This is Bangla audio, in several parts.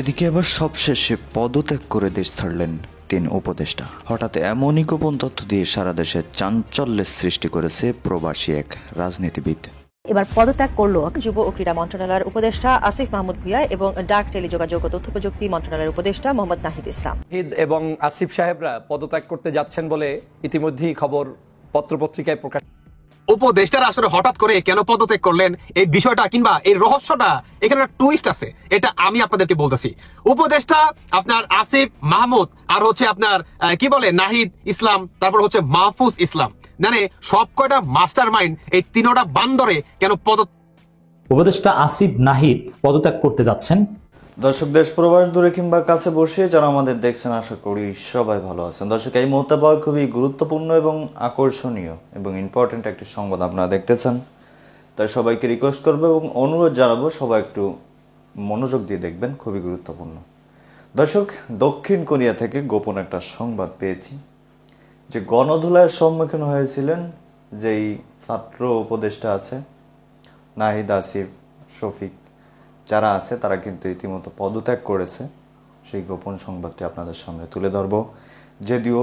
এদিকে আবার সবশেষে পদত্যাগ করে দেশ ছাড়লেন 3 উপদেষ্টা। হঠাৎ এমনই গোপন তথ্য দিয়ে সারা দেশে চাঞ্চল্যের সৃষ্টি করেছে প্রবাসী এক রাজনীতিবিদ। এবার পদত্যাগ করলো যুব ও ক্রীড়া মন্ত্রণালয়ের উপদেষ্টা আসিফ মাহমুদ ভুঁইয়া এবং ডাক টেলিযোগাযোগ ও তথ্য প্রযুক্তি মন্ত্রণালয়ের উপদেষ্টা মোহাম্মদ নাহিদ ইসলাম। এবং আসিফ সাহেবরা পদত্যাগ করতে যাচ্ছেন বলে ইতিমধ্যেই খবর পত্রপত্রিকায় প্রকাশ। উপদেষ্টারা আসলে হঠাৎ করে কেন পদত্যাগ করলেন এই বিষয়টা কিংবা এই রহস্যটা, এখানে একটা টুইস্ট আছে, এটা আমি আপনাদেরকে বলতেছি। উপদেষ্টা আপনার আসিফ মাহমুদ আর হচ্ছে আপনার কি বলে নাহিদ ইসলাম, তারপর হচ্ছে মাহফুজ ইসলাম, মানে সব কয়টা মাস্টার মাইন্ড এই তিনোটা বান্দরে কেন উপদেষ্টা আসিফ নাহিদ পদত্যাগ করতে যাচ্ছেন। দর্শক, দেশ প্রবাস দূরে কিংবা কাছে বসে যারা আমাদের দেখছেন, আশা করি সবাই ভালো আছেন। দর্শক, এই মুহূর্তে পাওয়া খুবই গুরুত্বপূর্ণ এবং আকর্ষণীয় এবং ইম্পর্টেন্ট একটি সংবাদ আপনারা দেখতেছেন, তাই সবাইকে রিকোয়েস্ট করবো এবং অনুরোধ জানাবো সবাই একটু মনোযোগ দিয়ে দেখবেন, খুবই গুরুত্বপূর্ণ। দর্শক, দক্ষিণ কোরিয়া থেকে গোপন একটা সংবাদ পেয়েছি যে গণধোলাইয়ের সম্মুখীন হয়েছিলেন যেই ছাত্র উপদেষ্টা আছে নাহিদ, আসিফ, শফিক যারা আছে, তারা কিন্তু ইতিমধ্যে পদত্যাগ করেছে। সেই গোপন সংবাদটি আপনাদের সামনে তুলে ধরব। যদিও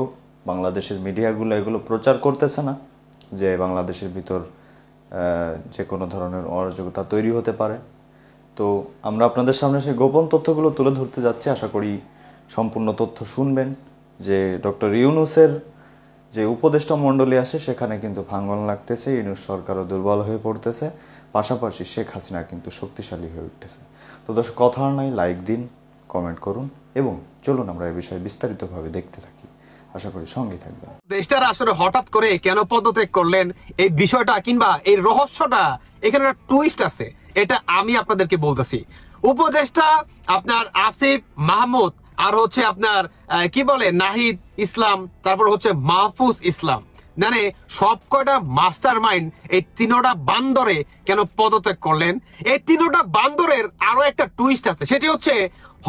বাংলাদেশের মিডিয়াগুলো এগুলো প্রচার করতেছে না যে বাংলাদেশের ভিতর যে কোনো ধরনের অরাজকতা তৈরি হতে পারে, তো আমরা আপনাদের সামনে সেই গোপন তথ্যগুলো তুলে ধরতে যাচ্ছি। আশা করি সম্পূর্ণ তথ্য শুনবেন যে ডক্টর ইউনূসের যে উপদেষ্টা মণ্ডলী আসে সেখানে কিন্তু ভাঙন লাগতেছে, ইউনূস সরকারও দুর্বল হয়ে পড়তেছে, পাশাপাশি শেখ হাসিনা কিন্তু শক্তিশালী হয়ে উঠতেছে। তো দর্শক, কথা নাই, লাইক দিন, কমেন্ট করুন এবং চলুন আমরা এই বিষয়ে বিস্তারিতভাবে দেখতে থাকি। আশা করি সঙ্গে থাকবেন। উপদেষ্টারা আসলে হঠাৎ করে কেন পদত্যাগ করলেন এই বিষয়টা কিংবা এই রহস্যটা, এখানে একটা টুইস্ট আছে, এটা আমি আপনাদেরকে বলতেছি। উপদেষ্টা আপনার আসিফ মাহমুদ আর হচ্ছে আপনার কি বলে নাহিদ ইসলাম, তারপর হচ্ছে মাহফুজ ইসলাম, মানে সব কয়টা মাস্টার মাইন্ড এই তিনোটা বান্দরে কেন পদত্যাগ করলেন। এই তিনোটা বান্দরের আরো একটা টুইস্ট আছে, সেটি হচ্ছে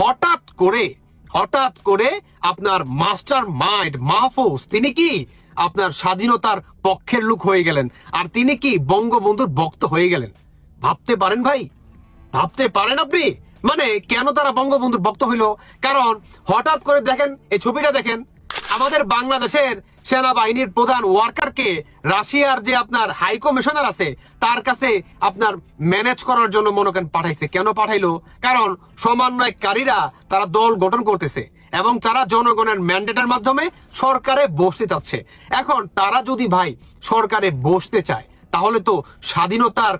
হঠাৎ করে আপনার মাস্টার মাইন্ড মাহফুজ তিনি কি আপনার স্বাধীনতার পক্ষের লোক হয়ে গেলেন, আর তিনি কি বঙ্গবন্ধুর ভক্ত হয়ে গেলেন। ভাবতে পারেন ভাই, ভাবতে পারেন আপনি, মানে কেন তারা বঙ্গবন্ধুর ভক্ত হইল? কারণ হঠাৎ করে দেখেন, এই ছবিটা দেখেন, আমাদের বাংলাদেশের সেনাবাহিনীর প্রধান ওয়ার্কারকে রাশিয়ার যে আপনার হাই কমিশনার আছে তার কাছে আপনার ম্যানেজ করার জন্য মনে করেন পাঠাইছে। কেন পাঠাইলো? কারণ সমন্বয়কারীরা তারা দল গঠন করতেছে এবং তারা জনগণের ম্যান্ডেটের মাধ্যমে সরকারে বসতে চাচ্ছে। এখন তারা যদি ভাই সরকারে বসতে চায় তাহলে তো স্বাধীনতার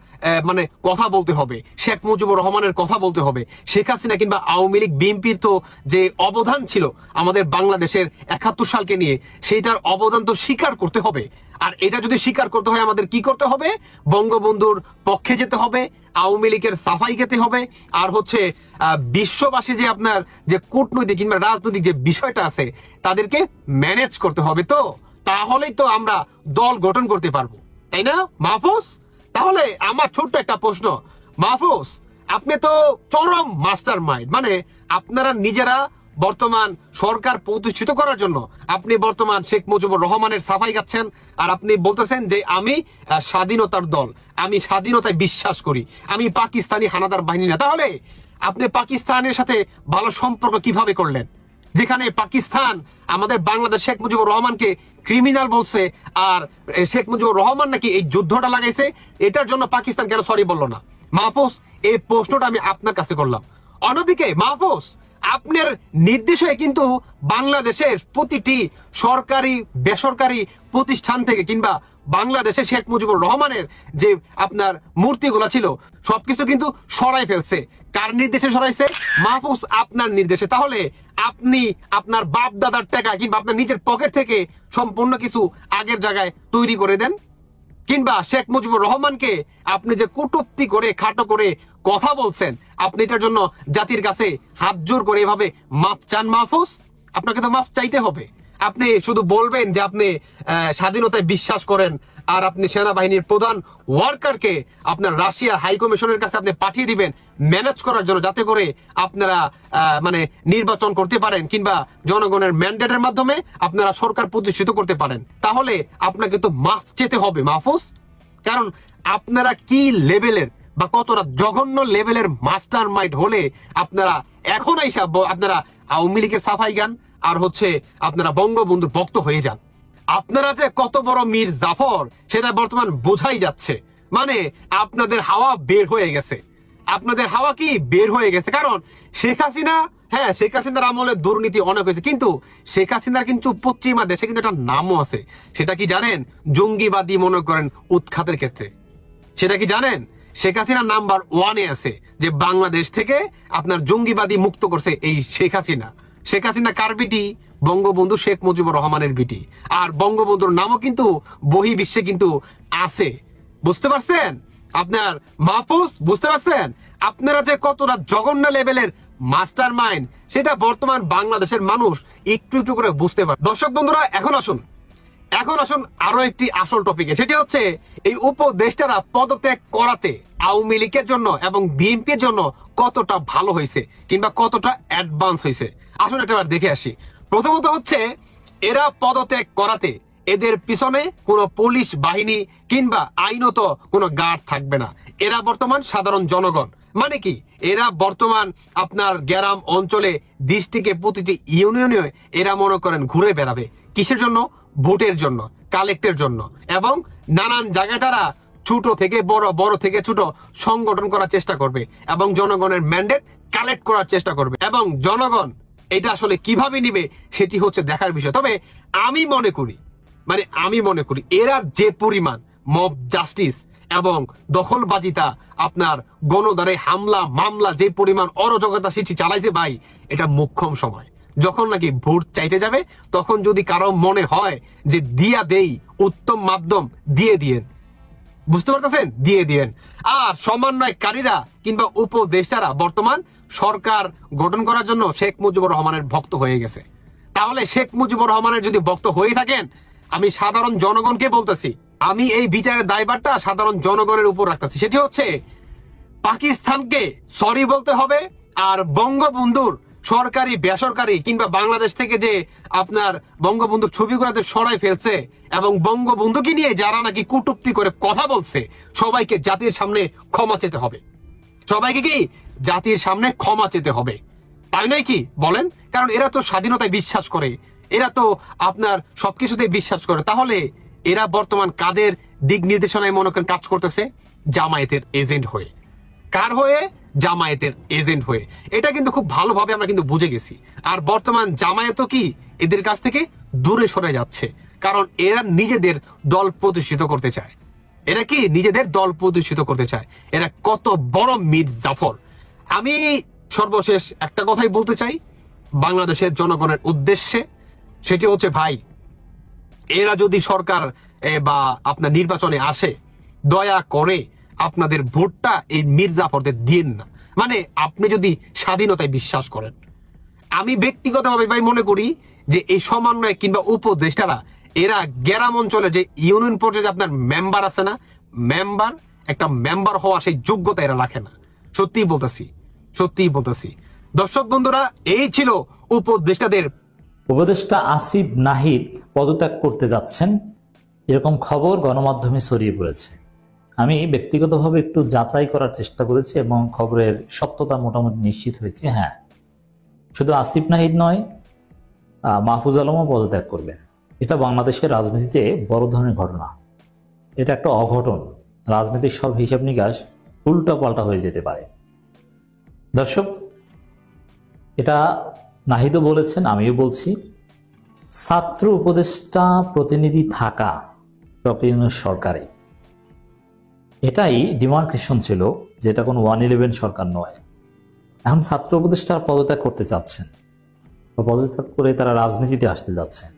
মানে কথা বলতে হবে, শেখ মুজিবুর রহমানের কথা বলতে হবে, শেখ হাসিনা কিংবা আওয়ামী লীগ বিএনপির তো যে অবদান ছিল আমাদের বাংলাদেশের 71 সালকে নিয়ে, সেইটার অবদান তো স্বীকার করতে হবে। আর এটা যদি স্বীকার করতে হয় আমাদের কি করতে হবে? বঙ্গবন্ধুর পক্ষে যেতে হবে, আওয়ামী লীগের সাফাই খেতে হবে, আর হচ্ছে বিশ্ববাসী যে আপনার যে কূটনৈতিক কিংবা রাজনৈতিক যে বিষয়টা আছে তাদেরকে ম্যানেজ করতে হবে। তো তাহলেই তো আমরা দল গঠন করতে পারবো, তাই না মাহফুজ? তাহলে আমার ছোট্ট একটা প্রশ্ন, মাহফুজ আপনি তো চরম মাস্টার মাইন্ড, মানে আপনারা নিজেরা বর্তমান সরকার প্রতিষ্ঠিত করার জন্য আপনি বর্তমান শেখ মুজিবুর রহমানের সাফাই গাচ্ছেন, আর আপনি বলতেছেন যে আমি স্বাধীনতার দল, আমি স্বাধীনতায় বিশ্বাস করি, আমি পাকিস্তানি হানাদার বাহিনী না। তাহলে আপনি পাকিস্তানের সাথে ভালো সম্পর্ক কিভাবে করলেন, যেখানে পাকিস্তান আমাদের বাংলাদেশ শেখ মুজিবুর রহমানকে ক্রিমিনাল বলছে, আর শেখ মুজিবুর রহমান নাকি এই যুদ্ধটা লাগাইছে, এটার জন্য পাকিস্তান কেন সরি বললো না? মাহফুজ, এই প্রশ্নটা আমি আপনার কাছে করলাম। অন্যদিকে মাহফুজ, আপনার নির্দেশে কিন্তু বাংলাদেশের প্রতিটি সরকারি বেসরকারি প্রতিষ্ঠান থেকে কিংবা বাংলাদেশে শেখ মুজিবুর রহমানের যে আপনার মূর্তিগুলা ছিল সবকিছু কিন্তু সরাই ফেলছে। কার নির্দেশে সরাইছে? মাহফুজ আপনার নির্দেশে। তাহলে আপনি আপনার বাপ দাদার টাকা কিংবা আপনার নিজের পকেট থেকে সম্পূর্ণ কিছু আগের জায়গায় তৈরি করে দেন, কিংবা শেখ মুজিবুর রহমানকে আপনি যে কটূক্তি করে খাটো করে কথা বলছেন, আপনি এটার জন্য জাতির কাছে হাত জোর করে এভাবে মাফ চান। মাহফুজ, আপনাকে তো মাফ চাইতে হবে। আপনি শুধু বলবেন যে আপনি স্বাধীনতায় বিশ্বাস করেন, আর আপনি সেনাবাহিনীর প্রধান ওয়ার্কারকে আপনার রাশিয়া হাই কমিশনের কাছে আপনি পাঠিয়ে দিবেন ম্যানেজ করার জন্য, যাতে করে আপনারা মানে নির্বাচন করতে পারেন কিংবা জনগণের ম্যান্ডেটের মাধ্যমে আপনারা সরকার প্রতিষ্ঠিত করতে পারেন। তাহলে আপনাকে তো মাফ চেতে হবে মাহফুজ, কারণ আপনারা কি লেভেলের বা কতটা জঘন্য লেভেলের মাস্টার মাইন্ড হলে আপনারা এখন আইসা আপনারা আওয়ামী লীগের সাফাই গান আর হচ্ছে আপনারা বঙ্গবন্ধুর ভক্ত হয়ে যান। আপনারা যে কত বড় মীর জাফর সেটা বর্তমান বোঝাই যাচ্ছে। মানে আপনাদের হাওয়া বের হয়ে গেছে। আপনাদের হাওয়া কি বের হয়ে গেছে? কারণ শেখ হাসিনা, হ্যাঁ শেখ হাসিনার আমলে দুর্নীতি অনেক হয়েছে, কিন্তু শেখ হাসিনার কিন্তু পশ্চিমা দেশে কিন্তু একটা নামও আছে। সেটা কি জানেন? জঙ্গিবাদী মনে করেন উৎখাতের ক্ষেত্রে। সেটা কি জানেন? শেখ হাসিনা নাম্বার 1-এ আছে যে বাংলাদেশ থেকে আপনার জঙ্গিবাদী মুক্ত করছে এই শেখ হাসিনা। শেখ হাসিনা কার বিটি? বঙ্গবন্ধু শেখ মুজিবুর রহমানের বিটি। আর বঙ্গবন্ধুর নামও কিন্তু বহি বিশ্বে কিন্তু আছে। বুঝতে পারছেন? আপনার মাহফুজ বুঝতে পারছেন? আপনারা যে কতটা জঘন্য লেভেলের মাস্টার মাইন্ড সেটা বর্তমান বাংলাদেশের মানুষ একটু একটু করে বুঝতে পারে। দর্শক বন্ধুরা, এখন আসুন আরো একটি আসল টপিকে। সেটি হচ্ছে এই উপদেষ্টারা পদত্যাগ করাতে আওয়ামী লীগের জন্য এবং বিএনপির জন্য কতটা ভালো হয়েছে কিংবা কতটা অ্যাডভান্স হয়েছে। আসুন একটা দেখে আসি। প্রথমত হচ্ছে এরা পদত্যাগ করাতে এদের পিছনে কোনো পুলিশ বাহিনী কিংবা আইনত কোনো গার্ড থাকবে না। এরা বর্তমান সাধারণ জনগণ। মানে কি? এরা বর্তমান আপনার গ্রাম অঞ্চলে ডিস্ট্রিক্টে প্রতিটি ইউনিয়নে এরা মনে করেন ঘুরে বেড়াবে। কিসের জন্য? ভোটের জন্য, কালেক্টের জন্য, এবং নানান জায়গায় তারা ছোট থেকে বড়, বড় থেকে ছোট সংগঠন করার চেষ্টা করবে এবং জনগণের ম্যান্ডেট কালেক্ট করার চেষ্টা করবে। এবং জনগণ এটা আসলে কিভাবে নিবে সেটি হচ্ছে দেখার বিষয়। তবে আমি মনে করি এরা যে পরিমাণ মব জাস্টিস এবং দখলবাজিতা আপনার গণদারে হামলা মামলা যে পরিমাণ অরাজকতা সেটি চালাইছে ভাই, এটা মোক্ষম সময়। যখন নাকি ভোট চাইতে যাবে তখন যদি কারো মনে হয় যে দিয়া দেই উত্তম মাধ্যম, দিয়ে দিয়েন। বুঝতে পারতেছেন? দিয়ে দিয়েন। আর সমন্বয়কারীরা কিংবা উপদেষ্টারা বর্তমান সরকার গঠন করার জন্য শেখ মুজিবুর রহমানের ভক্ত হয়ে গেছে। তাহলে শেখ মুজিবুর রহমানের যদি ভক্ত হয়ে থাকেন, আমি সাধারণ জনগণকে বলতেছি, আমি এই বিচারের দায়ভারটা সাধারণ জনগণের উপর রাখতেছি। সেটি হচ্ছে পাকিস্তানকে সরি বলতে হবে। আর বঙ্গবন্ধুর সরকারি বেসরকারি কিংবা বাংলাদেশ থেকে যে আপনার বঙ্গবন্ধুর ছবিগুলোতে সরাই ফেলছে এবং বঙ্গবন্ধুকে নিয়ে যারা নাকি কটূক্তি করে কথা বলছে, সবাইকে জাতির সামনে ক্ষমা চেতে হবে। সবাইকে কি জাতির সামনে ক্ষমা চেতে হবে, তাই নয় কি বলেন? কারণ এরা তো স্বাধীনতায় বিশ্বাস করে, এরা তো আপনার সবকিছুতে বিশ্বাস করে। তাহলে এরা বর্তমান কাদের দিক নির্দেশনায় মনে করেন কাজ করতেছে? জামায়াতের এজেন্ট হয়ে। কার হয়ে? জামায়াতের এজেন্ট হয়ে। এটা কিন্তু খুব ভালোভাবে আমরা কিন্তু বুঝে গেছি। আর বর্তমান জামায়াতও কি এদের কাছ থেকে দূরে সরে যাচ্ছে, কারণ এরা নিজেদের দল প্রতিষ্ঠিত করতে চায়। এরা কি নিজেদের দল প্রতিষ্ঠিত করতে চায়। এরা কত বড় মীর জাফর। আমি সর্বশেষ একটা কথাই বলতে চাই বাংলাদেশের জনগণের উদ্দেশ্যে, সেটি হচ্ছে ভাই, এরা যদি সরকার বা আপনার নির্বাচনে আসে, দয়া করে আপনাদের ভোটটা এই মীর জাফরদের দিন না। মানে আপনি যদি স্বাধীনতায় বিশ্বাস করেন। আমি ব্যক্তিগতভাবে ভাই মনে করি যে এই সমন্বয় কিংবা উপদেষ্টারা এরা গ্রাম অঞ্চলে যে ইউনিয়ন পর্যায়ে আপনার মেম্বার আছে না, একটা মেম্বার হওয়া সেই যোগ্যতা এরা রাখে না। সত্যিই বলতেছি। দর্শক বন্ধুরা, এই ছিল উপদেষ্টাদের। উপদেষ্টা আসিফ নাহিদ পদত্যাগ করতে যাচ্ছেন, এরকম খবর গণমাধ্যমে ছড়িয়ে পড়েছে। আমি ব্যক্তিগতভাবে একটু যাচাই করার চেষ্টা করেছি এবং খবরের সত্যতা মোটামুটি নিশ্চিত হয়েছে। হ্যাঁ, শুধু আসিফ নাহিদ নয়, মাহফুজ আলমও পদত্যাগ করবেন। এটা বাংলাদেশের রাজনীতিতে বড় ধরনের ঘটনা। এটা একটা অঘটন। রাজনীতির সব হিসাব নিকাশ উল্টা পাল্টা হয়ে যেতে পারে। দর্শক, এটা নাহিদও বলেছেন, আমিও বলছি, ছাত্র উপদেষ্টা প্রতিনিধি থাকা ডক্টর ইউনূস সরকারে এটাই ডিমার্কেশন ছিল, যেটা কোনো 111 সরকার নয়। এখন ছাত্র উপদেষ্টা পদত্যাগ করতে চাচ্ছেন, পদত্যাগ করে তারা রাজনীতিতে আসতে যাচ্ছেন।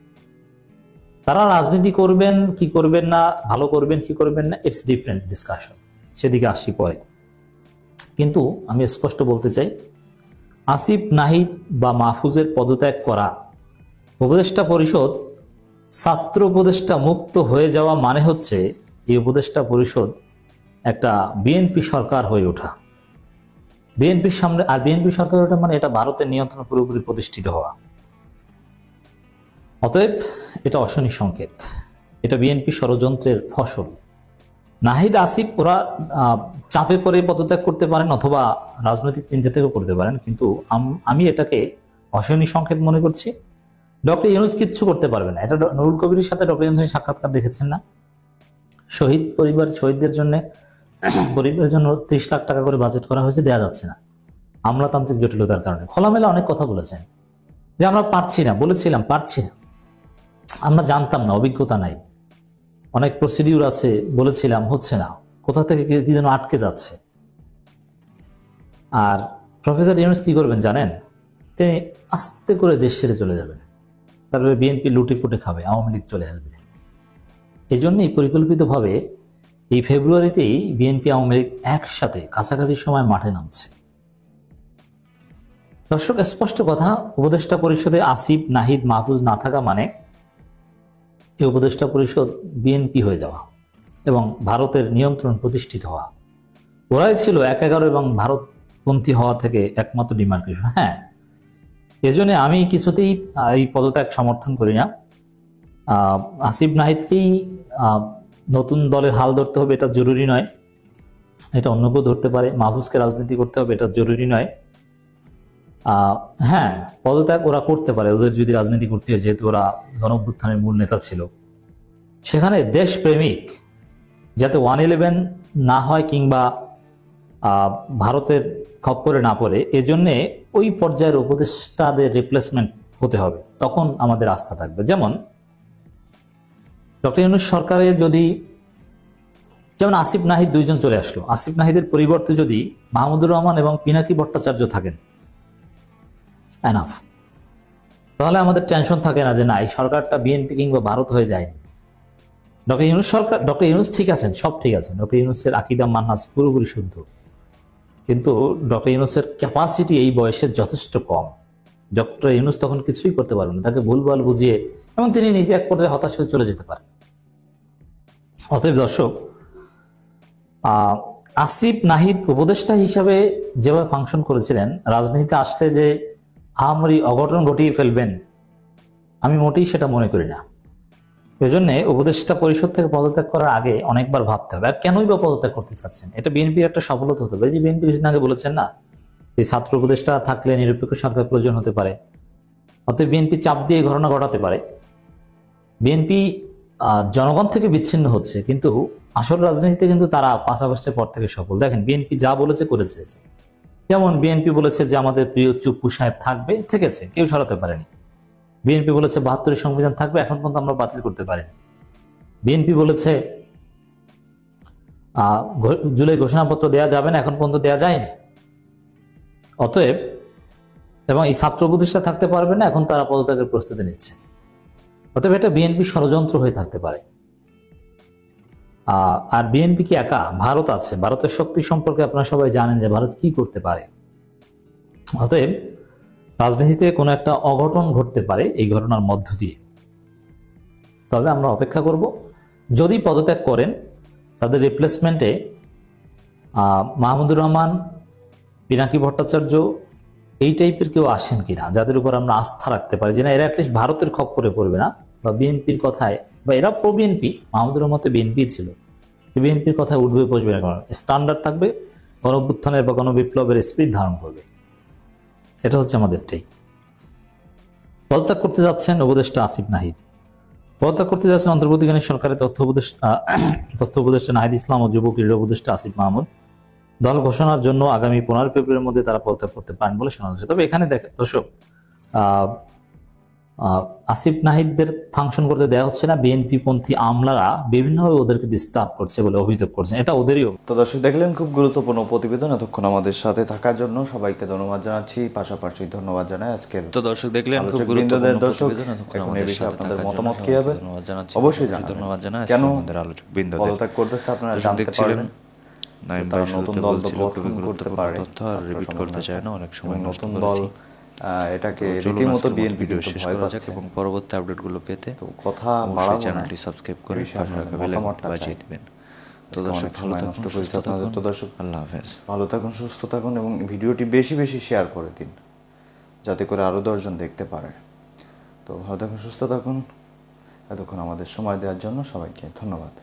তারা রাজনীতি করবেন কি করবেন না, ভালো করবেন কি করবেন না, ইটস ডিফারেন্ট ডিসকাশন, সেদিকে আসছি পরে। কিন্তু আমি স্পষ্ট বলতে চাই, আসিফ নাহিদ বা মাহফুজের পদত্যাগ করা, উপদেষ্টা পরিষদ ছাত্র উপদেষ্টা মুক্ত হয়ে যাওয়া মানে হচ্ছে এই উপদেষ্টা পরিষদ একটা বিএনপি সরকার হয়ে ওঠা। বিএনপির সামনে, আর বিএনপি সরকার ওঠা মানে এটা ভারতের নিয়ন্ত্রণ পুরোপুরি প্রতিষ্ঠিত হওয়া। অতএব এটা অশনি সংকেত, এটা বিএনপি ষড়যন্ত্রের ফসল। নাহিদ আসিফ ওরা চাপে পড়ে পদত্যাগ করতে পারেন অথবা রাজনৈতিক চিন্তা থেকেও করতে পারেন, কিন্তু আমি এটাকে অশনি সংকেত মনে করছি। ডক্টর ইউনূস কিচ্ছু করতে পারবে না। এটা নুরুল কবিরের সাথে ডক্টর ইউনূসের সাক্ষাৎকার দেখেছেন না? শহীদদের জন্য পরিবারের জন্য 30 লাখ টাকা করে বাজেট করা হয়েছে, দেওয়া যাচ্ছে না আমলাতান্ত্রিক জটিলতার কারণে। খোলামেলা অনেক কথা বলেছেন যে আমরা পারছি না, বলেছিলাম পারছি না, আমরা জানতাম না, অভিজ্ঞতা নাই, অনেক প্রসিডিউর আছে, বলেছিলাম হচ্ছে না, কোথা থেকে কি যেন আটকে যাচ্ছে। আর প্রফেসর ইউনূস কি করবেন জানেন? তিনি আস্তে করে দেশ ছেড়ে চলে যাবেন, তারপরে বিএনপি লুটিপুটে খাবে, আওয়ামী লীগ চলে আসবে। এই জন্যই পরিকল্পিতভাবে এই ফেব্রুয়ারিতেই বিএনপি আওয়ামী লীগ একসাথে কাছাকাছি সময় মাঠে নামছে। দর্শক, স্পষ্ট কথা, উপদেষ্টা পরিষদে আসিফ, নাহিদ, মাহফুজ না থাকা মানে এই উপদেষ্টা পরিষদ বিএনপি হয়ে যাওয়া এবং ভারতের নিয়ন্ত্রণ প্রতিষ্ঠিত হওয়া। ওরাই ছিল 1-11 এবং ভারতপন্থী হওয়া থেকে একমাত্র ডিমার্কেশন। হ্যাঁ, এজন্য আমি কিছুতেই এই পদত্যাগ সমর্থন করি না। আসিফ নাহিদকেই নতুন দলের হাল ধরতে হবে, এটা জরুরি নয়, এটা অন্য কেউ ধরতে পারে। মাহফুজকে রাজনীতি করতে হবে, এটা জরুরি নয়। হ্যাঁ, পদত্যাগ ওরা করতে পারে, ওদের যদি রাজনীতি করতে হয়, যেহেতু ওরা গণঅভ্যুত্থানের মূল নেতা ছিল। সেখানে দেশপ্রেমিক যাতে 111 না হয় কিংবা ভারতের খপ্পরে না পড়ে, এজন্যে ওই পর্যায়ের উপদেষ্টাদের রিপ্লেসমেন্ট হতে হবে, তখন আমাদের আস্থা থাকবে। যেমন ডক্টর ইউনূস সরকারে যদি, যেমন আসিফ নাহিদ দুইজন চলে আসলো, আসিফ নাহিদের পরিবর্তে যদি মাহমুদুর রহমান এবং পিনাকি ভট্টাচার্য থাকেন, এনাফ, তাহলে আমাদের টেনশন থাকে না যে না, এই সরকারটা বিএনপি কিংবা ভারত হয়ে যায়নি। ডক্টর ইউনূস ঠিক আছেন, সব ঠিক আছে, ডক্টর ইউনূসের আকীদা মানহাজ পুরোপুরি শুদ্ধ, কিন্তু ডক্টর ইউনূসের ক্যাপাসিটি এই বয়সে যথেষ্ট কম। ডক্টর ইউনূস তখন কিছুই করতে পারবেন না, তাকে ভুলভাল বুঝিয়ে, এবং তিনি নিজে এক পর্যায়ে হতাশ হয়ে চলে যেতে পারেন। অতএব দর্শক, আসিফ নাহিদ উপদেষ্টা হিসাবে যেভাবে ফাংশন করেছিলেন, রাজনীতিতে আসলে যে আহামরি অঘটন ঘটিয়ে ফেলবেন, আমি মোটেই সেটা মনে করি না। এজন্য উপদেষ্টা পরিষদ থেকে পদত্যাগ করার আগে অনেকবার ভাবতে হবে। আর কেনই বা পদত্যাগ করতে চাচ্ছেন? এটা বিএনপির একটা সফলতা হতে পারে। যে বিএনপি কিছুদিন আগে বলেছেন না, এই ছাত্র উপদেষ্টা থাকলে নিরপেক্ষ সরকার প্রয়োজন হতে পারে, অতএব বিএনপি চাপ দিয়ে ঘটনা ঘটাতে পারে। বিএনপি জনগণ থেকে বিচ্ছিন্ন হচ্ছে, কিন্তু আসল রাজনীতিতে কিন্তু তারা 5 আগস্টের পর থেকে সফল। দেখেন, বিএনপি যা বলেছে করেছে। যেমন বিএনপি বলেছে যে আমাদের প্রিয় চুপ্পু সাহেব থাকবে, থেকেছে, কেউ সরাতে পারেনি। বিএনপি বলেছে 72 সংবিধান থাকবে, এখন পর্যন্ত আমরা বাতিল করতে পারিনি। বিএনপি বলেছে জুলাই ঘোষণাপত্র দেয়া যাবে না, এখন পর্যন্ত দেয়া যায়নি। অতএব, এবং এই ছাত্র উপদেষ্টা থাকতে পারবে না, এখন তারা পদত্যাগের প্রস্তুতি নিচ্ছে। অতএব এটা বিএনপি ষড়যন্ত্র হয়ে থাকতে পারে। আর বিএনপি কি একা? ভারত আছে, ভারতের শক্তি সম্পর্কে আপনারা সবাই জানেন যে ভারত কি করতে পারে। অতএব রাজনীতিতে কোনো একটা অঘটন ঘটতে পারে এই ঘটনার মধ্য দিয়ে। তবে আমরা অপেক্ষা করব, যদি পদত্যাগ করেন তাদের রিপ্লেসমেন্টে মাহমুদুর রহমান, পিনাকি ভট্টাচার্য এই টাইপের কেউ আসেন কিনা, যাদের উপর আমরা আস্থা রাখতে পারি যে না, এরা অ্যাটলিস্ট ভারতের খপ্পরে পড়বে না, বা বিএনপির কথায়, বা এরা pro BNP, Mahmudur Rahman BNP ছিল, বিএনপির কথায় উঠবে বসবে না, কারণ স্ট্যান্ডার্ড থাকবে, গণঅভ্যুত্থানের বা গণবিপ্লবের স্পিরিট ধারণ করবে। এটা হচ্ছে আমাদেরটাই। পদত্যাগ করতে যাচ্ছেন উপদেষ্টা আসিফ নাহিদ, পদত্যাগ করতে যাচ্ছেন অন্তর্বর্তীকালীন সরকারের তথ্য উপদেষ্টা নাহিদ ইসলাম ও যুব ক্রীড়া উপদেষ্টা আসিফ মাহমুদ। দল ঘোষণার জন্য আগামী 15 ফেব্রুয়ারির মধ্যে তারা পদত্যাগ করতে পারেন বলে শোনা যাচ্ছে। তবে এখানে দেখেন দর্শক, আসিফ নাহিদদের ফাংশন করতে দেওয়া হচ্ছে না, বিএনপি পন্থী আমলারা বিভিন্নভাবে ওদেরকে ডিস্টার্ব করছে বলে অভিযোগ করছেন, এটা ওদেরই। তো দর্শক, দেখলেন খুব গুরুত্বপূর্ণ প্রতিবেদন। এতক্ষণ আমাদের সাথে থাকার জন্য সবাইকে ধন্যবাদ জানাচ্ছি, পাশাপাশি ধন্যবাদ জানাই আজকের তো দর্শক, দেখলেন খুব গুরুত্বপূর্ণ দর্শক, প্রতিবেদন। এখন এই বিষয়ে আপনাদের মতামত কি হবে ধন্যবাদ জানাচ্ছি, অবশ্যই জানাবেন। ধন্যবাদ জানাই কেন আমাদের আলোচক বৃন্দদের পদত্যাগ করতেছে আপনারা জানতে পারবেন। নাইম তারা ভাই নতুন শুরুতে দল বলছিল গঠন খুবই করতে গুরুত্বপূর্ণ পারে, তথ্য, আর রিপিট করতে চায় না, অনেক সময় নষ্ট নতুন করেছি। দল এটাকে তো চলুন রীতিমতো আজকের মতো বিএনপি ভিডিও কিন্তু শেষ ভয় করা যাক, পাচ্ছে। এবং পরবর্তী আপডেটগুলো পেতে তো কথা অবশ্যই বাড়াবো না, চ্যানেলটি সাবস্ক্রাইব করে বিষয়ে পাশে রাখা আপনাদের বেল মতামতটা আইকনটি বাজিয়ে চাই। দিবেন। তো আজকে দর্শক, অনেক ভালো সময় থাকুন, নষ্ট সুস্থ করেছি আপনাদের। থাকুন, তো দর্শক, আল্লাহ হাফেজ। ভালো থাকুন, সুস্থ থাকুন এবং ভিডিওটি বেশি বেশি শেয়ার করে দিন, যাতে করে আরও 10 জন দেখতে পারে। তো ভালো থাকুন, সুস্থ থাকুন। এতক্ষণ আমাদের সময় দেওয়ার জন্য সবাইকে ধন্যবাদ।